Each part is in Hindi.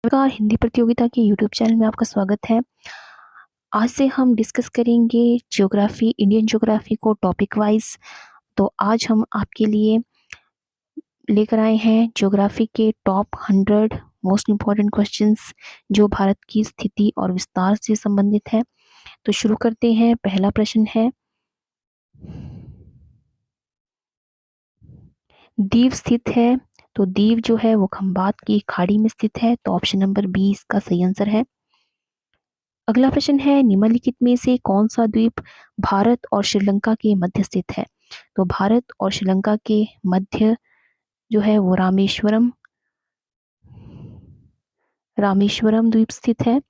नमस्कार, हिंदी प्रतियोगिता के यूट्यूब चैनल में आपका स्वागत है। आज से हम डिस्कस करेंगे ज्योग्राफी, इंडियन ज्योग्राफी को टॉपिक वाइज। तो आज हम आपके लिए लेकर आए हैं ज्योग्राफी के टॉप 100 मोस्ट इम्पॉर्टेंट क्वेश्चंस जो भारत की स्थिति और विस्तार से संबंधित है। तो शुरू करते हैं। पहला प्रश्न है, दीव स्थित है। तो दीव जो है वो खंबात की खाड़ी में स्थित है। तो ऑप्शन नंबर बी इसका सही आंसर है। अगला प्रश्न है, निम्नलिखित में से कौन सा द्वीप भारत और श्रीलंका के मध्य स्थित है। तो भारत और श्रीलंका के मध्य जो है वो रामेश्वरम द्वीप स्थित है।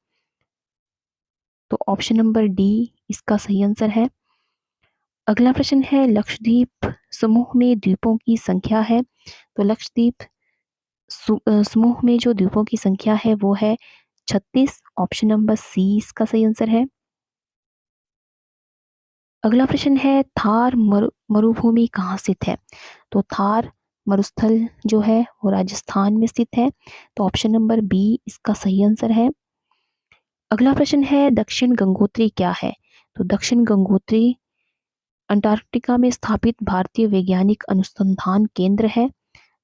तो ऑप्शन नंबर डी इसका सही आंसर है। अगला प्रश्न है, लक्षद्वीप समूह में द्वीपों की संख्या है। तो लक्षद्वीप समूह में जो द्वीपों की संख्या है वो है 36। ऑप्शन नंबर सी इसका सही आंसर है। अगला प्रश्न है, थार मरुभूमि कहाँ स्थित है। तो थार मरुस्थल जो है वो राजस्थान में स्थित है। तो ऑप्शन नंबर बी इसका सही आंसर है। अगला प्रश्न है, दक्षिण गंगोत्री क्या है। तो दक्षिण गंगोत्री अंटार्कटिका में स्थापित भारतीय वैज्ञानिक अनुसंधान केंद्र है।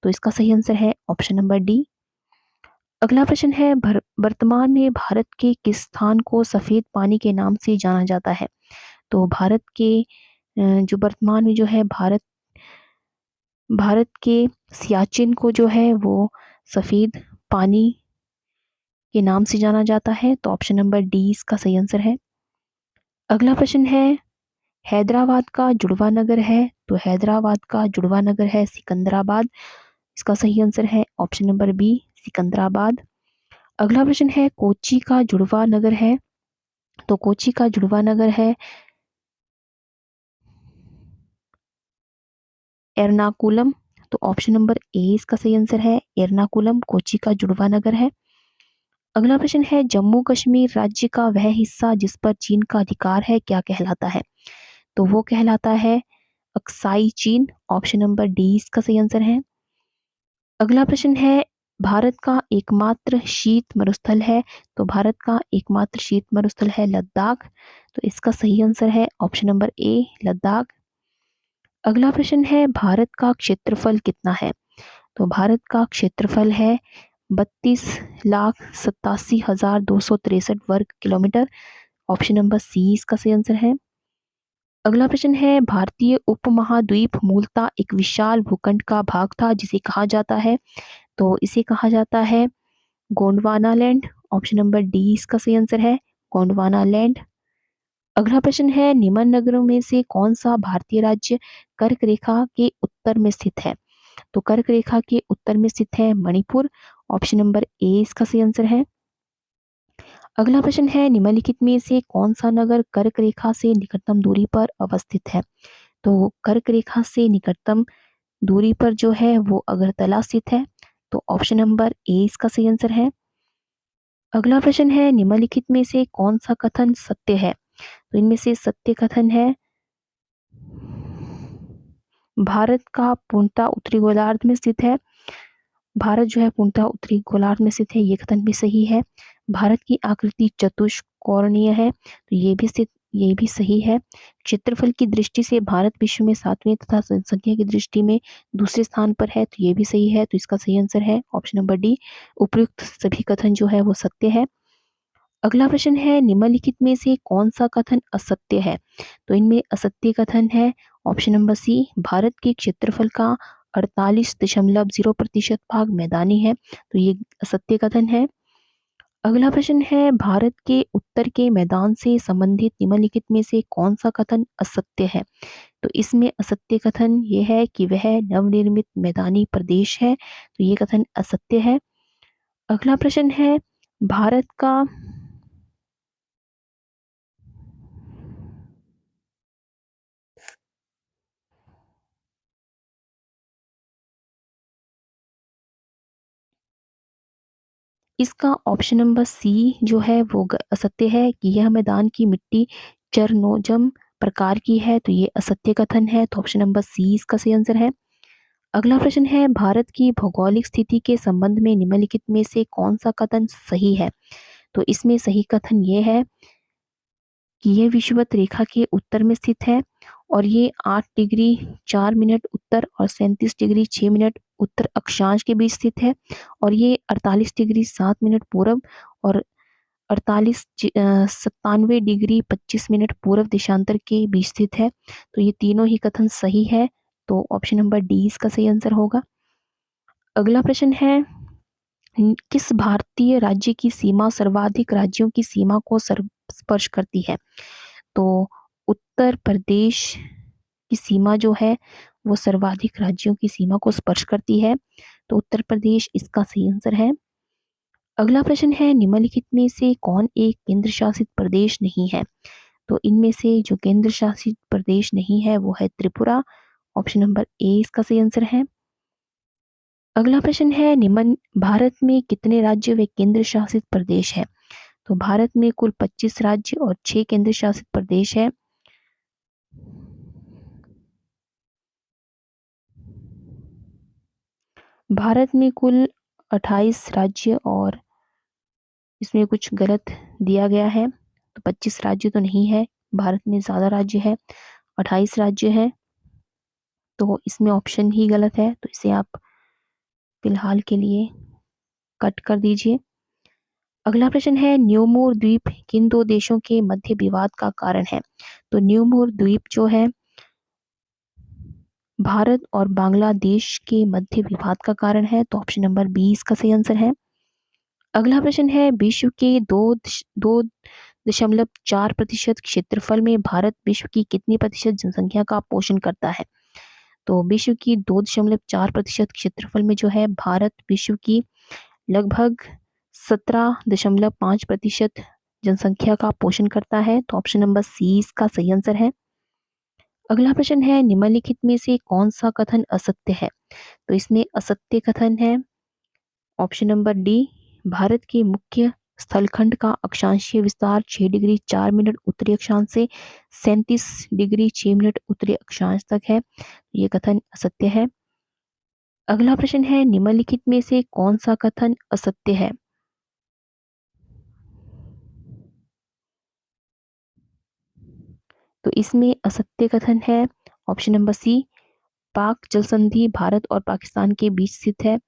तो इसका सही आंसर है ऑप्शन नंबर डी। अगला प्रश्न है, वर्तमान में भारत के किस स्थान को सफेद पानी के नाम से जाना जाता है। तो भारत के जो वर्तमान में जो है भारत के सियाचिन को जो है वो सफेद पानी के नाम से जाना जाता है। तो ऑप्शन नंबर डी इसका सही आंसर है। अगला प्रश्न है, हैदराबाद का जुड़वा नगर है। तो हैदराबाद का जुड़वा नगर है सिकंदराबाद। इसका सही आंसर है ऑप्शन नंबर बी सिकंदराबाद। अगला प्रश्न है, कोच्चि का जुड़वा नगर है। तो कोच्चि का जुड़वा नगर है एर्नाकुलम। तो ऑप्शन नंबर ए इसका सही आंसर है। एर्नाकुलम कोच्चि का जुड़वा नगर है। अगला प्रश्न है, जम्मू कश्मीर राज्य का वह हिस्सा जिस पर चीन का अधिकार है क्या कहलाता है। तो वो कहलाता है अक्साई चीन। ऑप्शन नंबर डी इसका सही आंसर है। अगला प्रश्न है, भारत का एकमात्र शीत मरुस्थल है। तो भारत का एकमात्र शीत मरुस्थल है लद्दाख। तो इसका सही आंसर है ऑप्शन नंबर ए लद्दाख। अगला प्रश्न है, भारत का क्षेत्रफल कितना है। तो भारत का क्षेत्रफल है 32,87,263 वर्ग किलोमीटर। ऑप्शन नंबर सी इसका सही आंसर है। अगला प्रश्न है, भारतीय उपमहाद्वीप मूलतः एक विशाल भूखंड का भाग था जिसे कहा जाता है। तो इसे कहा जाता है Gondwana land. Option number D इसका सही आंसर है गोंडवाना लैंड। अगला प्रश्न है, निम्न नगरों में से कौन सा भारतीय राज्य कर्क रेखा के उत्तर में स्थित है। तो कर्क रेखा के उत्तर में स्थित है मणिपुर। ऑप्शन नंबर ए इसका सही आंसर है। अगला प्रश्न है, निम्नलिखित में से कौन सा नगर कर्क रेखा से निकटतम दूरी पर अवस्थित है। तो कर्क रेखा से निकटतम दूरी पर जो है वो अगरतला स्थित है। तो ऑप्शन नंबर ए इसका सही आंसर है। अगला प्रश्न है, निम्नलिखित में से कौन सा कथन सत्य है। तो इनमें से सत्य कथन है, भारत का पूर्णतः उत्तरी गोलार्ध में स्थित है। भारत जो है पूर्णतः उत्तरी गोलार्ध में स्थित है, ये कथन भी सही है। भारत की आकृति चतुष्कोणीय है, तो ये भी सही है। क्षेत्रफल की दृष्टि से भारत विश्व में 7वें तथा जनसंख्या की दृष्टि में दूसरे स्थान पर है, तो ये भी सही है। तो इसका सही आंसर है ऑप्शन नंबर डी। उपयुक्त सभी कथन जो है वो सत्य है। अगला प्रश्न है, निम्नलिखित में से कौन सा कथन असत्य है। तो इनमें असत्य कथन है ऑप्शन नंबर सी, भारत के क्षेत्रफल का 48.0% भाग मैदानी है। तो ये असत्य कथन है। अगला प्रश्न है, भारत के उत्तर के मैदान से संबंधित निम्नलिखित में से कौन सा कथन असत्य है। तो इसमें असत्य कथन ये है कि वह नवनिर्मित मैदानी प्रदेश है। तो ये कथन असत्य है। अगला प्रश्न है, भारत का इसका ऑप्शन नंबर सी जो है वो असत्य है कि यह मैदान की मिट्टी चरनोजम प्रकार की है। तो ये असत्य कथन है। तो ऑप्शन नंबर सी इसका सही आंसर है। अगला प्रश्न है भारत की भौगोलिक स्थिति के संबंध में निम्नलिखित में से कौन सा कथन सही है? तो इसमें सही कथन ये है कि यह विषुवत रेखा के उत्तर में स्थित है और ये 8 डिग्री 4 मिनट उत्तर और 37 डिग्री 6 मिनट उत्तर अक्षांश के बीच स्थित है और ये 48 डिग्री 7 मिनट पूर्व और 97 डिग्री 25 मिनट पूर्व देशांतर के बीच स्थित है। तो ये तीनों ही कथन सही है, तो ऑप्शन नंबर डी इसका सही आंसर होगा। अगला प्रश्न है किस भारतीय राज्य की सीमा सर्वाधिक राज्यों की सीमा को स्पर्श करती है? तो उत्तर प्रदेश की सीमा जो है वो सर्वाधिक राज्यों की सीमा को स्पर्श करती है, तो उत्तर प्रदेश इसका सही आंसर है। अगला प्रश्न है निम्नलिखित में से कौन एक केंद्र शासित प्रदेश नहीं है? तो इनमें से जो केंद्र शासित प्रदेश नहीं है वो है त्रिपुरा। ऑप्शन नंबर ए इसका सही आंसर है। अगला प्रश्न है निम्न भारत में कितने राज्य व केंद्र शासित प्रदेश है? तो भारत में कुल 25 राज्य और 6 केंद्र शासित प्रदेश है। भारत में कुल 28 राज्य और इसमें कुछ गलत दिया गया है, तो 25 राज्य तो नहीं है, भारत में ज़्यादा राज्य है, 28 राज्य है, तो इसमें ऑप्शन ही गलत है, तो इसे आप फिलहाल के लिए कट कर दीजिए। अगला प्रश्न है न्यूमोर द्वीप किन दो देशों के मध्य विवाद का कारण है? तो न्यूमोर द्वीप जो है भारत और बांग्लादेश के मध्य विवाद का कारण है, तो ऑप्शन नंबर बी इसका सही आंसर है। अगला प्रश्न है विश्व के 2.4% क्षेत्रफल में भारत विश्व की कितनी प्रतिशत जनसंख्या का पोषण करता है? तो विश्व की 2.4% क्षेत्रफल में जो है भारत विश्व की लगभग 17.5% जनसंख्या का पोषण करता है, तो ऑप्शन नंबर सी इसका सही आंसर है। अगला प्रश्न है निम्नलिखित में से कौन सा कथन असत्य है? तो इसमें असत्य कथन है ऑप्शन नंबर डी भारत के मुख्य स्थलखंड का अक्षांशीय विस्तार 6 डिग्री 4 मिनट उत्तरी अक्षांश से 37 डिग्री 6 मिनट उत्तरी अक्षांश तक है, ये कथन असत्य है। अगला प्रश्न है निम्नलिखित में से कौन सा कथन असत्य है? तो इसमें असत्य कथन है ऑप्शन नंबर सी पाक जल संधि भारत और पाकिस्तान के बीच स्थित है,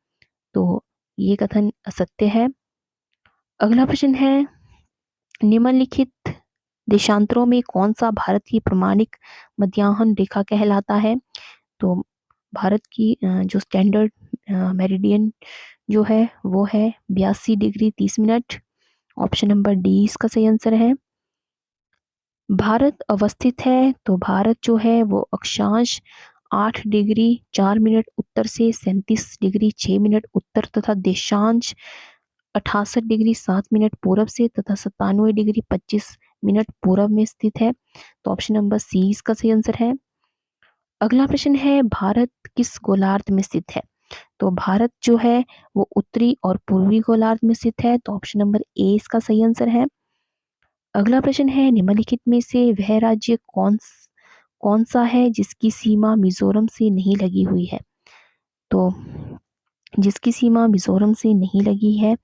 तो ये कथन असत्य है। अगला प्रश्न है निम्नलिखित देशांतरों में कौन सा भारत की प्रमाणिक मध्याह्न रेखा कहलाता है? तो भारत की जो स्टैंडर्ड मेरिडियन जो है वो है 82 degree 30 minute. Option number D इसका सही आंसर है। भारत अवस्थित है, तो भारत जो है वो अक्षांश 8 डिग्री 4 मिनट उत्तर से 37 डिग्री 6 मिनट उत्तर तथा देशांश 68 डिग्री 7 मिनट पूर्व से तथा 97 डिग्री 25 मिनट पूर्व में स्थित है, तो ऑप्शन नंबर सी इसका सही आंसर है। अगला प्रश्न है भारत किस गोलार्ध में स्थित है? तो भारत जो है वो उत्तरी और पूर्वी गोलार्ध में स्थित है, तो ऑप्शन नंबर ए इसका सही आंसर है। अगला प्रश्न है निम्नलिखित में से वह राज्य कौन सा है जिसकी सीमा मिजोरम से नहीं लगी हुई है? तो जिसकी सीमा मिजोरम से नहीं लगी है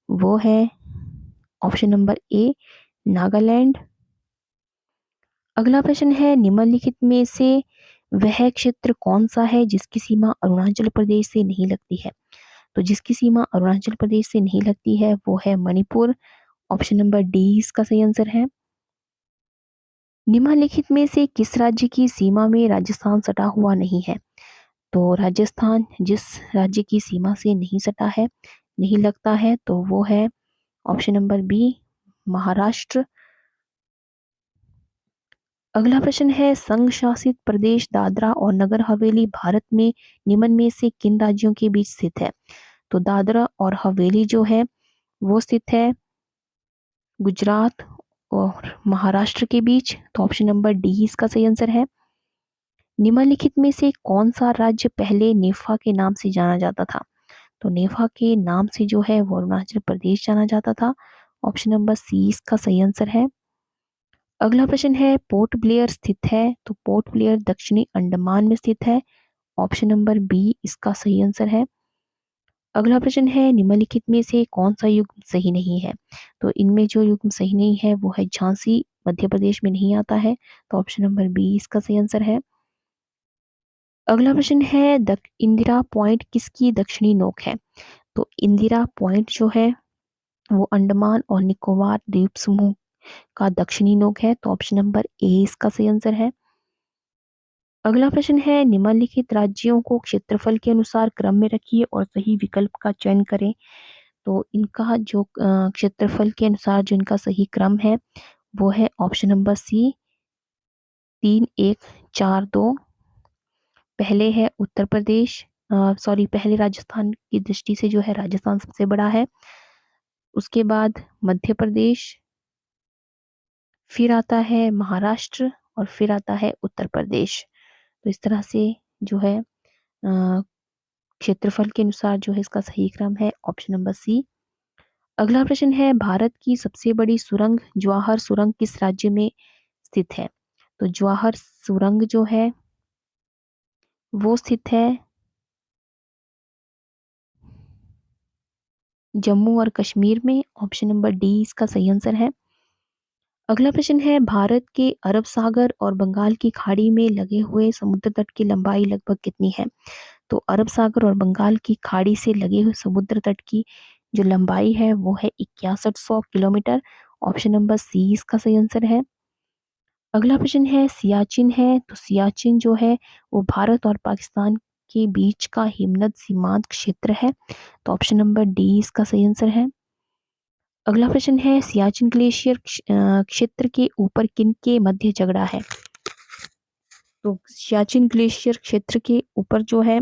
वो है ऑप्शन नंबर ए नागालैंड। अगला प्रश्न है निम्नलिखित में से वह क्षेत्र कौन सा है जिसकी सीमा अरुणाचल प्रदेश से नहीं लगती है? तो जिसकी सीमा अरुणाचल प्रदेश से नहीं लगती है वो है मणिपुर। ऑप्शन नंबर डी इसका सही आंसर है। निम्नलिखित में से किस राज्य की सीमा में राजस्थान सटा हुआ नहीं है? तो राजस्थान जिस राज्य की सीमा से नहीं सटा है, नहीं लगता है, तो वो है ऑप्शन नंबर बी महाराष्ट्र। अगला प्रश्न है संघ शासित प्रदेश दादरा और नगर हवेली भारत में निम्न में से किन राज्यों के बीच स्थित है? तो दादरा और हवेली जो है वो स्थित है गुजरात और महाराष्ट्र के बीच, तो ऑप्शन नंबर डी इसका सही आंसर है। निम्नलिखित में से कौन सा राज्य पहले नेफा के नाम से जाना जाता था? तो नेफा के नाम से जो है वो अरुणाचल प्रदेश जाना जाता था। ऑप्शन नंबर सी इसका सही आंसर है। अगला प्रश्न है पोर्ट ब्लेयर स्थित है, तो पोर्ट ब्लेयर दक्षिणी अंडमान में स्थित है। ऑप्शन नंबर बी इसका सही आंसर है। अगला प्रश्न है निम्नलिखित में से कौन सा युग्म सही नहीं है? तो इनमें जो युग्म सही नहीं है वो है झांसी, मध्य प्रदेश में नहीं आता है, तो ऑप्शन नंबर बी इसका सही आंसर है। अगला प्रश्न है इंदिरा पॉइंट किसकी दक्षिणी नोक है? तो इंदिरा पॉइंट जो है वो अंडमान और निकोबार द्वीप समूह का दक्षिणी नोक है, तो ऑप्शन नंबर ए इसका सही आंसर है। अगला प्रश्न है निम्नलिखित राज्यों को क्षेत्रफल के अनुसार क्रम में रखिए और सही विकल्प का चयन करें। तो इनका जो क्षेत्रफल के अनुसार जो इनका सही क्रम है वो है ऑप्शन नंबर सी 3 1 4 2। पहले है उत्तर प्रदेश, सॉरी पहले राजस्थान की दृष्टि से जो है राजस्थान सबसे बड़ा है, उसके बाद मध्य प्रदेश, फिर आता है महाराष्ट्र और फिर आता है उत्तर प्रदेश। तो इस तरह से जो है क्षेत्रफल के अनुसार जो है इसका सही क्रम है ऑप्शन नंबर सी। अगला प्रश्न है भारत की सबसे बड़ी सुरंग जवाहर सुरंग किस राज्य में स्थित है? तो जवाहर सुरंग जो है वो स्थित है जम्मू और कश्मीर में, ऑप्शन नंबर डी इसका सही आंसर है। अगला प्रश्न है भारत के अरब सागर और बंगाल की खाड़ी में लगे हुए समुद्र तट की लंबाई लगभग कितनी है? तो अरब सागर और बंगाल की खाड़ी से लगे हुए समुद्र तट की जो लंबाई है वो है 6100 किलोमीटर, ऑप्शन नंबर सी इसका सही आंसर है। अगला प्रश्न है सियाचिन है, तो सियाचिन जो है वो भारत और पाकिस्तान के बीच का हिमनद सीमांत क्षेत्र है, तो ऑप्शन नंबर डी इसका सही आंसर है। अगला प्रश्न है सियाचिन ग्लेशियर क्षेत्र के ऊपर किन के मध्य झगड़ा है? तो सियाचिन ग्लेशियर क्षेत्र के ऊपर जो है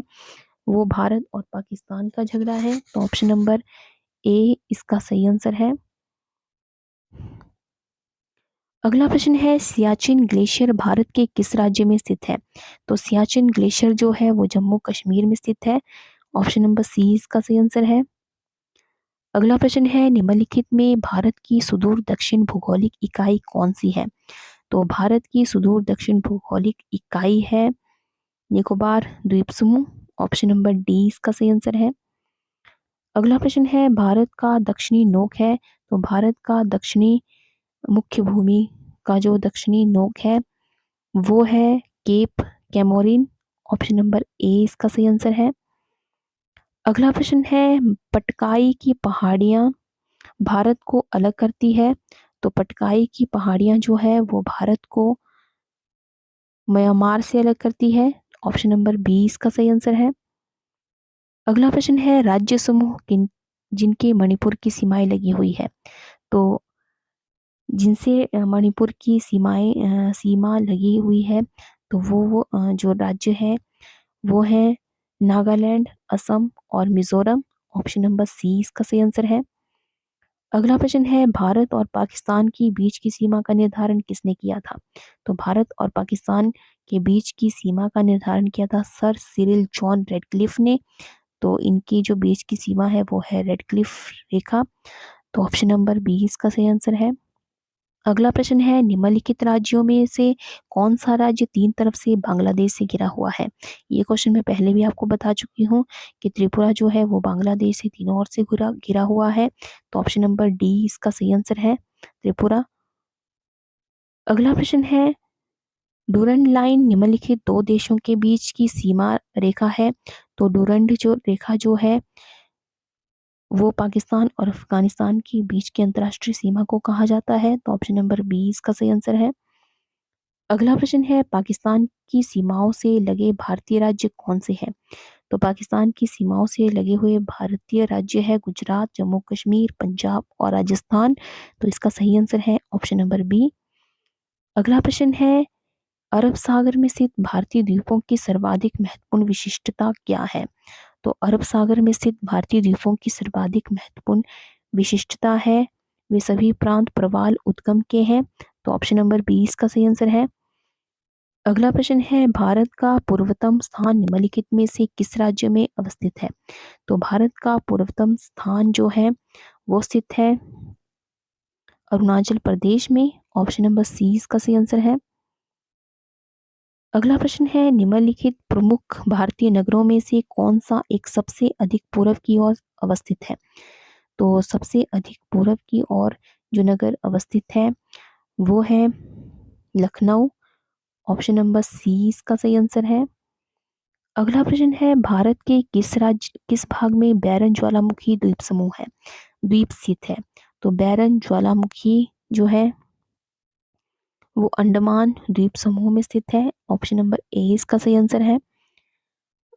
वो भारत और पाकिस्तान का झगड़ा है, तो ऑप्शन नंबर ए इसका सही आंसर है। अगला प्रश्न है सियाचिन ग्लेशियर भारत के किस राज्य में स्थित है? तो सियाचिन ग्लेशियर जो है वो जम्मू कश्मीर में स्थित है, ऑप्शन नंबर सी इसका सही आंसर है। अगला प्रश्न है निम्नलिखित में भारत की सुदूर दक्षिण भौगोलिक इकाई कौन सी है? तो भारत की सुदूर दक्षिण भौगोलिक इकाई है निकोबार द्वीप समूह, ऑप्शन नंबर डी इसका सही आंसर है। अगला प्रश्न है भारत का दक्षिणी नोक है, तो भारत का दक्षिणी मुख्य भूमि का जो दक्षिणी नोक है वो है Cape Comorin, option number A इसका सही आंसर है। अगला प्रश्न है पटकाई की पहाड़ियां भारत को अलग करती है, तो पटकाई की पहाड़ियां जो है वो भारत को म्यांमार से अलग करती है, ऑप्शन नंबर बी इसका सही आंसर है। अगला प्रश्न है राज्य समूह किन जिनके मणिपुर की सीमाएं लगी हुई है? तो जिनसे मणिपुर की सीमा लगी हुई है तो वो जो राज्य है वो है नागालैंड, असम और मिजोरम, ऑप्शन नंबर सी इसका सही आंसर है। अगला प्रश्न है भारत और पाकिस्तान की बीच की सीमा का निर्धारण किसने किया था? तो भारत और पाकिस्तान के बीच की सीमा का निर्धारण किया था सर सिरिल जॉन रेडक्लिफ ने, तो इनकी जो बीच की सीमा है वो है रेडक्लिफ रेखा, तो ऑप्शन नंबर बी इसका सही आंसर है। अगला प्रश्न है निम्नलिखित राज्यों में से कौन सा राज्य तीन तरफ से बांग्लादेश से घिरा हुआ है? ये क्वेश्चन मैं पहले भी आपको बता चुकी हूँ कि त्रिपुरा जो है वो बांग्लादेश से तीनों ओर से घिरा घिरा हुआ है, तो ऑप्शन नंबर डी इसका सही आंसर है त्रिपुरा। अगला प्रश्न है डूरंड लाइन निम्नलिखित दो देशों के बीच की सीमा रेखा है, तो डूरंड जो रेखा जो है वो पाकिस्तान और अफगानिस्तान के बीच की अंतर्राष्ट्रीय सीमा को कहा जाता है, तो ऑप्शन नंबर बी इसका सही आंसर है। अगला प्रश्न है पाकिस्तान की सीमाओं से लगे भारतीय राज्य कौन से हैं? तो पाकिस्तान की सीमाओं से लगे हुए भारतीय राज्य है गुजरात, जम्मू कश्मीर, पंजाब और राजस्थान, तो इसका सही आंसर है ऑप्शन नंबर बी। अगला प्रश्न है अरब सागर में स्थित भारतीय द्वीपों की सर्वाधिक महत्वपूर्ण विशिष्टता क्या है? तो अरब सागर में स्थित भारतीय द्वीपों की सर्वाधिक महत्वपूर्ण विशिष्टता है वे सभी प्रांत प्रवाल उद्गम के हैं, तो ऑप्शन नंबर बी इसका सही आंसर है। अगला प्रश्न है भारत का पूर्वतम स्थान निम्नलिखित में से किस राज्य में अवस्थित है? तो भारत का पूर्वतम स्थान जो है वो स्थित है अरुणाचल प्रदेश में, ऑप्शन नंबर सी इसका सही आंसर है। अगला प्रश्न है निम्नलिखित प्रमुख भारतीय नगरों में से कौन सा एक सबसे अधिक पूर्व की ओर अवस्थित है। तो सबसे अधिक पूर्व की ओर जो नगर अवस्थित है वो है लखनऊ। ऑप्शन नंबर सी इसका सही आंसर है। अगला प्रश्न है भारत के किस भाग में बैरन ज्वालामुखी द्वीप समूह है द्वीप स्थित है। तो बैरन ज्वालामुखी जो है वो अंडमान द्वीप समूह में स्थित है। ऑप्शन नंबर ए इसका सही आंसर है।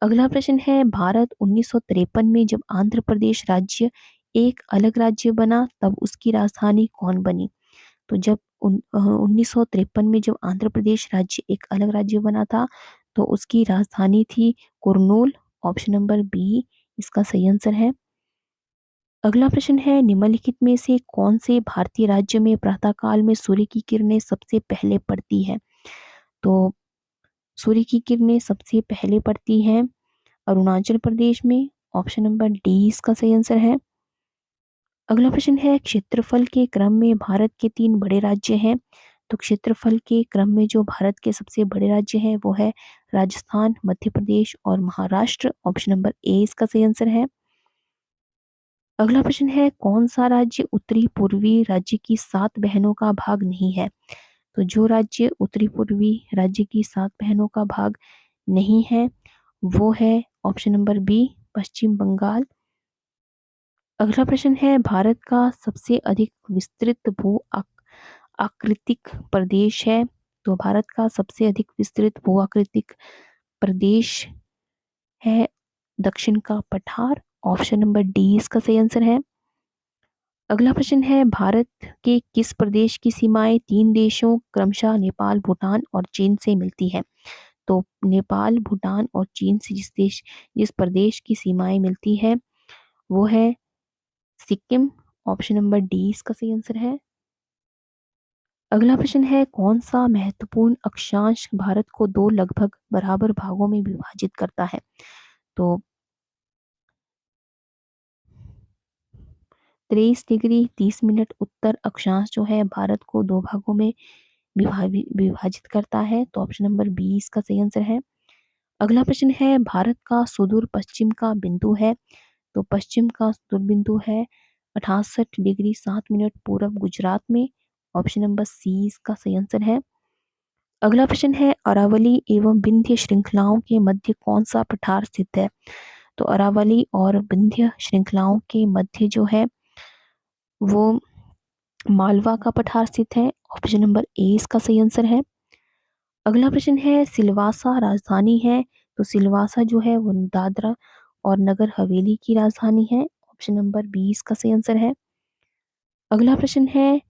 अगला प्रश्न है भारत 1953 में जब आंध्र प्रदेश राज्य एक अलग राज्य बना तब उसकी राजधानी कौन बनी। तो जब 1953 में जब आंध्र प्रदेश राज्य एक अलग राज्य बना था तो उसकी राजधानी थी कुर्नूल। ऑप्शन नंबर बी इसका सही आंसर है। अगला प्रश्न है निम्नलिखित में से कौन से भारतीय राज्य में प्रातःकाल में सूर्य की किरणें सबसे पहले पड़ती है। तो सूर्य की किरणें सबसे पहले पड़ती हैं अरुणाचल प्रदेश में। ऑप्शन नंबर डी इसका सही आंसर है। अगला प्रश्न है क्षेत्रफल के क्रम में भारत के 3 बड़े राज्य हैं। तो क्षेत्रफल के क्रम में जो भारत के सबसे बड़े राज्य हैं वो है राजस्थान, मध्य प्रदेश और महाराष्ट्र। ऑप्शन नंबर ए इसका सही आंसर है। अगला प्रश्न है कौन सा राज्य उत्तरी पूर्वी राज्य की 7 बहनों का भाग नहीं है। तो जो राज्य उत्तरी पूर्वी राज्य की 7 बहनों का भाग नहीं है वो है ऑप्शन नंबर बी पश्चिम बंगाल। अगला प्रश्न है भारत का सबसे अधिक विस्तृत आकृतिक प्रदेश है। तो भारत का सबसे अधिक विस्तृत भू आकृतिक प्रदेश है दक्षिण का पठार। ऑप्शन नंबर डी इसका सही आंसर है। अगला प्रश्न है भारत के किस प्रदेश की सीमाएं 3 देशों क्रमशः नेपाल, भूटान और चीन से मिलती है। तो नेपाल, भूटान और चीन से जिस प्रदेश की सीमाएं मिलती है वो है सिक्किम। ऑप्शन नंबर डी इसका सही आंसर है। अगला प्रश्न है कौन सा महत्वपूर्ण अक्षांश भारत को 2 लगभग बराबर भागों में विभाजित करता है। तो 23 डिग्री 30 मिनट उत्तर अक्षांश जो है भारत को 2 भागों में विभाजित करता है। तो ऑप्शन नंबर बी इसका सही आंसर है। अगला प्रश्न है भारत का सुदूर पश्चिम का बिंदु है। तो पश्चिम का सुदूर बिंदु है 68 डिग्री 7 मिनट पूर्व गुजरात में। ऑप्शन नंबर सी इसका सही आंसर है। अगला प्रश्न है अरावली एवं विंध्य श्रृंखलाओं के मध्य कौन सा पठार स्थित है। तो अरावली और विंध्य श्रृंखलाओं के मध्य जो है वो मालवा का पठार स्थित है। ऑप्शन नंबर ए इसका सही आंसर है। अगला प्रश्न है सिलवासा राजधानी है। तो सिलवासा जो है वो दादरा और नगर हवेली की राजधानी है। ऑप्शन नंबर बी इसका सही आंसर है। अगला प्रश्न है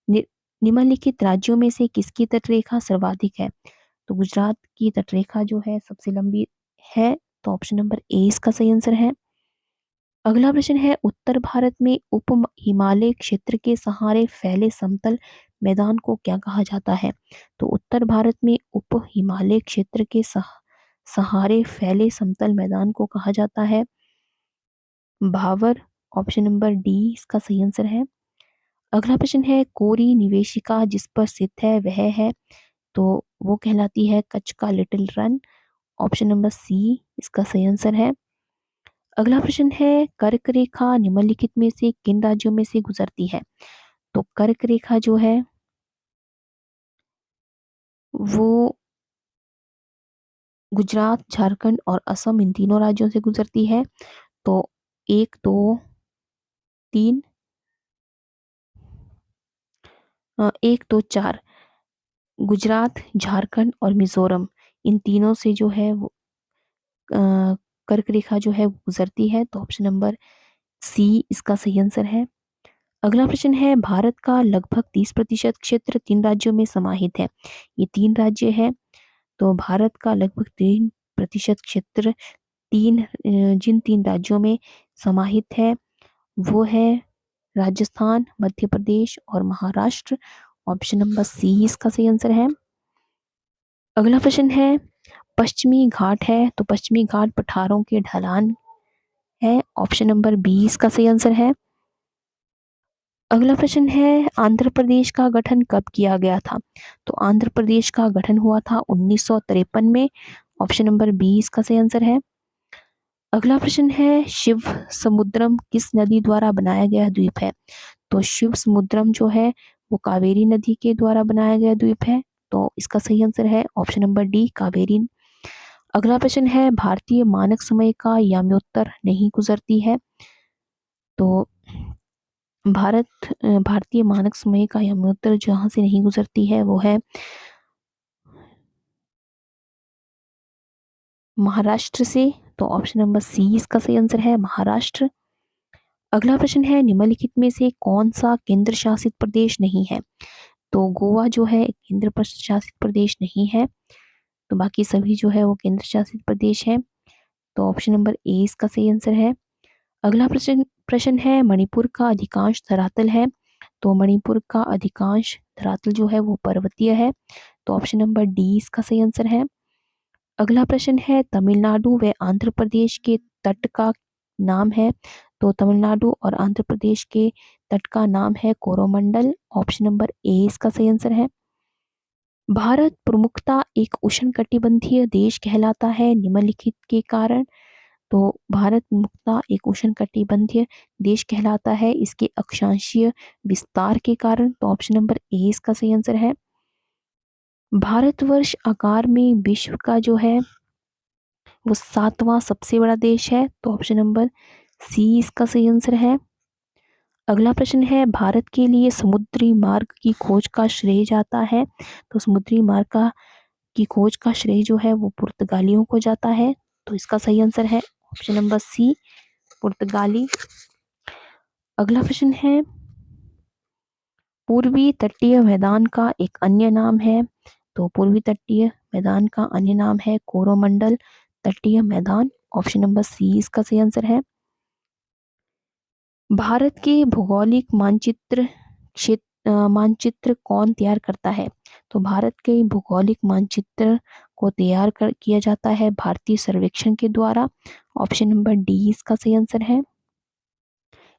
नि, निम्नलिखित राज्यों में से किसकी तटरेखा सर्वाधिक है। तो गुजरात की तटरेखा जो है सबसे लंबी है। तो ऑप्शन नंबर ए इसका सही आंसर है। अगला प्रश्न है उत्तर भारत में उप हिमालय क्षेत्र के सहारे फैले समतल मैदान को क्या कहा जाता है। तो उत्तर भारत में उप हिमालय क्षेत्र के सहारे फैले समतल मैदान को कहा जाता है भावर। ऑप्शन नंबर डी इसका सही आंसर है। अगला प्रश्न है कोरी निवेशिका जिस पर स्थित है वह है। तो वो कहलाती है कच्छ का little Rann. Option number C इसका सही आंसर है। अगला प्रश्न है कर्क रेखा निम्नलिखित में से किन राज्यों में से गुजरती है। तो कर्क रेखा जो है वो गुजरात, झारखंड और असम इन तीनों राज्यों से गुजरती है। तो 1 2 3 1 2 4 गुजरात, झारखंड और मिजोरम इन तीनों से जो है वो कर्क रेखा जो है वो गुजरती है। तो ऑप्शन नंबर सी इसका सही आंसर है। अगला प्रश्न है भारत का लगभग 30% क्षेत्र 3 राज्यों में समाहित है। ये 3 राज्य है। तो भारत का लगभग 3% क्षेत्र जिन 3 राज्यों में समाहित है वो है राजस्थान, मध्य प्रदेश और महाराष्ट्र। ऑप्शन नंबर सी इसका सही आंसर है। अगला प्रश्न है पश्चिमी घाट है। तो पश्चिमी घाट पठारों के ढलान है। ऑप्शन नंबर बी इसका सही आंसर है। अगला प्रश्न है आंध्र प्रदेश का गठन कब किया गया था? तो आंध्र प्रदेश का गठन हुआ था 1953 में। ऑप्शन नंबर बी इसका सही आंसर है। अगला प्रश्न है शिव समुद्रम किस नदी द्वारा बनाया गया द्वीप है? तो शिव समुद्रम जो है वो कावेरी नदी के द्वारा बनाया गया द्वीप है। तो इसका सही आंसर है ऑप्शन नंबर डी कावेरी। अगला प्रश्न है भारतीय मानक समय का याम्योत्तर नहीं गुजरती है। तो भारतीय मानक समय का याम्योत्तर जहां से नहीं गुजरती है वो है महाराष्ट्र से। तो ऑप्शन नंबर सी इसका सही आंसर है महाराष्ट्र। अगला प्रश्न है निम्नलिखित में से कौन सा केंद्र शासित प्रदेश नहीं है? तो गोवा जो है एक केंद्र शासित प्रदेश नहीं है। तो बाकी सभी जो है वो केंद्र शासित प्रदेश है। तो ऑप्शन नंबर ए इसका सही आंसर है। अगला प्रश्न प्रश्न है मणिपुर का अधिकांश धरातल है। तो मणिपुर का अधिकांश धरातल जो है वो पर्वतीय है। तो ऑप्शन नंबर डी इसका सही आंसर है। अगला प्रश्न है तमिलनाडु व आंध्र प्रदेश के तट का नाम है। तो तमिलनाडु और आंध्र प्रदेश के तट का नाम है कोरोमंडल। ऑप्शन नंबर ए इसका सही आंसर है। भारत प्रमुखता एक उष्णकटिबंधीय देश कहलाता है निम्नलिखित के कारण। तो भारत मुख्यतः एक उष्णकटिबंधीय देश कहलाता है इसके अक्षांशीय विस्तार के कारण। तो ऑप्शन नंबर ए इसका सही आंसर है। भारतवर्ष आकार में विश्व का जो है वो 7वां सबसे बड़ा देश है। तो ऑप्शन नंबर सी इसका सही आंसर है। अगला प्रश्न है भारत के लिए समुद्री मार्ग की खोज का श्रेय जाता है। तो समुद्री मार्ग का की खोज का श्रेय जो है वो पुर्तगालियों को जाता है। तो इसका सही आंसर है ऑप्शन नंबर सी पुर्तगाली। अगला प्रश्न है पूर्वी तटीय मैदान का एक अन्य नाम है। तो पूर्वी तटीय मैदान का अन्य नाम है कोरोमंडल तटीय मैदान। ऑप्शन नंबर सी इसका सही आंसर है। भारत के भौगोलिक मानचित्र कौन तैयार करता है? तो भारत के भौगोलिक मानचित्र को तैयार किया जाता है भारतीय सर्वेक्षण के द्वारा। ऑप्शन नंबर डी इसका सही आंसर है।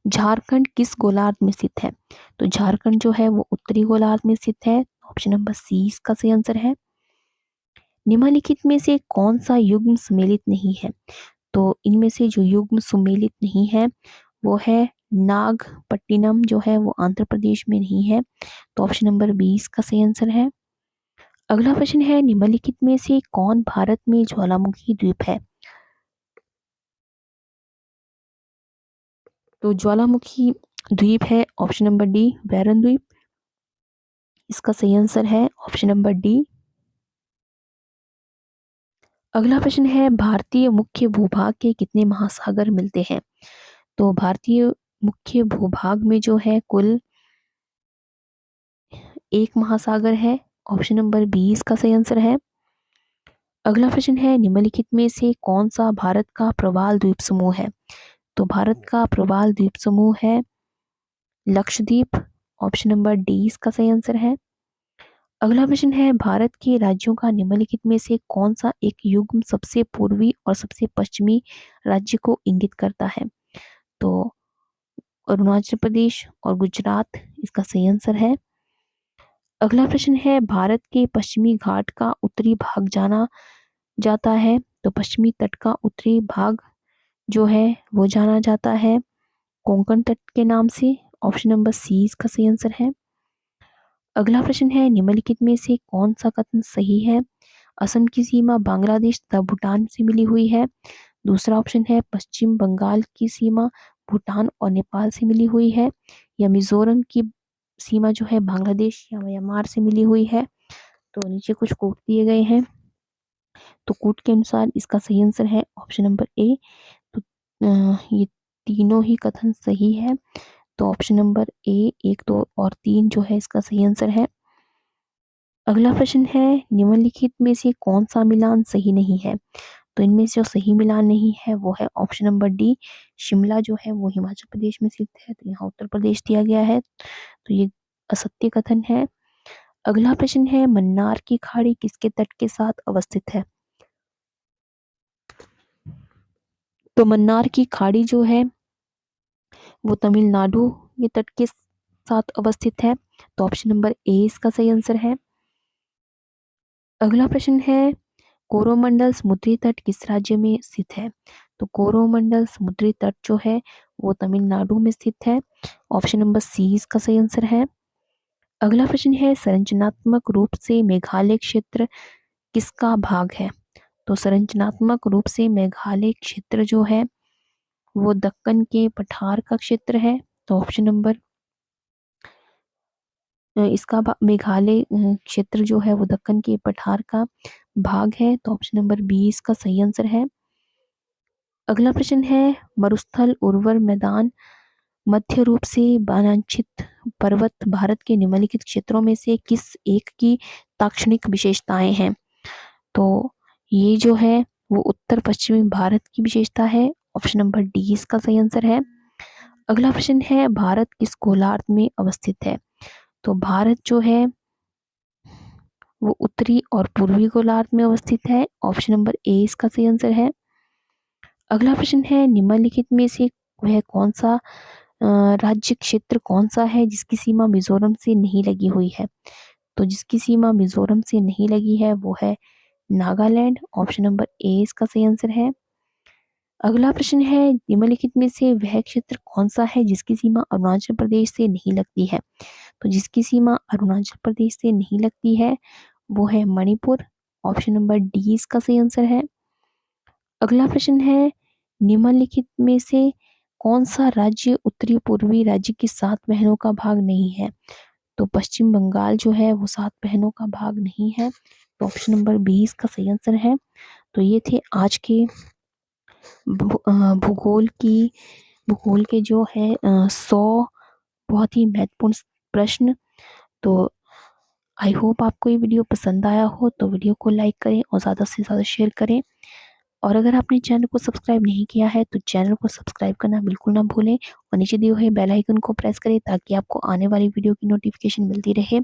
झारखंड किस गोलार्ध में स्थित है? तो झारखंड जो है वो उत्तरी गोलार्ध में स्थित है। ऑप्शन नंबर सी इसका सही आंसर है। निम्नलिखित में से कौन सा युग्म सम्मिलित नहीं है? तो इनमें से जो युग्म सम्मिलित नहीं है वो है नागपट्टिनम जो है वो आंध्र प्रदेश में नहीं है। तो ऑप्शन नंबर 20 का सही आंसर है। अगला प्रश्न है निम्नलिखित में से कौन भारत में ज्वालामुखी द्वीप है? तो ज्वालामुखी द्वीप है ऑप्शन नंबर डी बैरन द्वीप। इसका सही आंसर है ऑप्शन नंबर डी। अगला प्रश्न है भारतीय मुख्य भूभाग के कितने महासागर मिलते हैं? तो भारतीय मुख्य भूभाग में जो है कुल एक महासागर है। ऑप्शन नंबर 20 का सही आंसर है। अगला प्रश्न है निम्नलिखित में से कौन सा भारत का प्रवाल द्वीप समूह है? तो भारत का प्रवाल द्वीप समूह है लक्षद्वीप। ऑप्शन नंबर डी इसका सही आंसर है। अगला प्रश्न है भारत के राज्यों का निम्नलिखित में से कौन सा एक युग्म सबसे पूर्वी और सबसे पश्चिमी राज्य को इंगित करता है? तो अरुणाचल प्रदेश और गुजरात इसका सही आंसर है। अगला प्रश्न है भारत के पश्चिमी घाट का उत्तरी भाग जाना जाता है। तो पश्चिमी तट का उत्तरी भाग जो है वो जाना जाता है कोंकण तट के नाम से। ऑप्शन नंबर सी इसका सही आंसर है। अगला प्रश्न है निम्नलिखित में से कौन सा कथन सही है? असम की सीमा बांग्लादेश तथा भूटान से मिली हुई है। दूसरा ऑप्शन है पश्चिम बंगाल की सीमा भूटान और नेपाल से मिली हुई है। या मिजोरम की सीमा जो है बांग्लादेश या म्यांमार से मिली हुई है। तो नीचे कुछ कोट दिए गए हैं। तो कोट के अनुसार इसका सही आंसर है ऑप्शन नंबर ए। तो ये तीनों ही कथन सही है। तो ऑप्शन नंबर ए 1, 2 और 3 जो है इसका सही आंसर है। अगला प्रश्न है निम्नलिखित में से कौन सा मिलान सही नहीं है? तो इनमें से जो सही मिलान नहीं है वो है ऑप्शन नंबर डी शिमला जो है वो हिमाचल प्रदेश में स्थित है। तो यहाँ उत्तर प्रदेश दिया गया है। तो ये असत्य कथन है। अगला प्रश्न है मन्नार की खाड़ी किसके तट के साथ अवस्थित है? तो मन्नार की खाड़ी जो है वो तमिलनाडु के तट के साथ अवस्थित है? तो ऑप्शन नंबर ए इसका सही आंसर है। अगला प्रश्न है, कोरोमंडल समुद्री तट किस राज्य में स्थित है? तो कोरोमंडल समुद्री तट जो है वो तमिलनाडु में स्थित है। ऑप्शन नंबर सी इसका सही आंसर है। अगला प्रश्न है, संरचनात्मक रूप से मेघालय क्षेत्र किसका भाग है? तो संरचनात्मक रूप से मेघालय क्षेत्र जो है वो दक्कन के पठार का क्षेत्र है। तो ऑप्शन नंबर इसका मेघालय क्षेत्र जो है वो दक्कन के पठार का भाग है। तो ऑप्शन नंबर बी इसका सही आंसर है। अगला प्रश्न है, मरुस्थल उर्वर मैदान मध्य रूप से वनांचित पर्वत भारत के निम्नलिखित क्षेत्रों में से किस एक की ताक्षणिक विशेषताएं हैं? तो ये जो है वो उत्तर पश्चिमी भारत की विशेषता है। ऑप्शन नंबर डी इसका सही आंसर है। अगला प्रश्न है, भारत किस गोलार्ध में अवस्थित है? तो भारत जो है वो उत्तरी और पूर्वी गोलार्ध में अवस्थित है। ऑप्शन नंबर ए इसका सही आंसर है। अगला प्रश्न है, निम्नलिखित में से वह कौन सा राज्य क्षेत्र कौन सा है जिसकी सीमा मिजोरम से नहीं लगी हुई है? तो जिसकी सीमा मिजोरम से नहीं लगी है वो है नागालैंड। ऑप्शन नंबर ए इसका सही आंसर है। अगला प्रश्न है, निम्नलिखित में से वह क्षेत्र कौन सा है जिसकी सीमा अरुणाचल प्रदेश से नहीं लगती है? तो जिसकी सीमा अरुणाचल प्रदेश से नहीं लगती है वो है मणिपुर। ऑप्शन नंबर डी इसका सही आंसर है। अगला प्रश्न है, निम्नलिखित में से कौन सा राज्य उत्तरी पूर्वी राज्य की 7 बहनों का भाग नहीं है? तो पश्चिम बंगाल जो है वो 7 बहनों का भाग नहीं है। तो ऑप्शन नंबर बी इसका सही आंसर है। तो ये थे आज के भूगोल के जो है 100 बहुत ही महत्वपूर्ण प्रश्न। तो आई होप आपको ये वीडियो पसंद आया हो, तो वीडियो को लाइक करें और ज़्यादा से ज़्यादा शेयर करें। और अगर आपने चैनल को सब्सक्राइब नहीं किया है तो चैनल को सब्सक्राइब करना बिल्कुल ना भूलें और नीचे दिए हुए बेल आइकन को प्रेस करें ताकि आपको आने वाली वीडियो की नोटिफिकेशन मिलती रहे।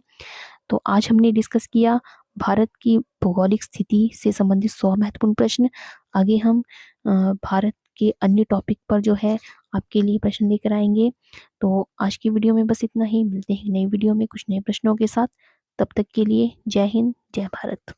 तो आज हमने डिस्कस किया भारत की भौगोलिक स्थिति से संबंधित 100 महत्वपूर्ण प्रश्न। आगे हम भारत के अन्य टॉपिक पर जो है आपके लिए प्रश्न लेकर आएंगे। तो आज की वीडियो में बस इतना ही, मिलते हैं नई वीडियो में कुछ नए प्रश्नों के साथ। तब तक के लिए जय हिंद, जय भारत।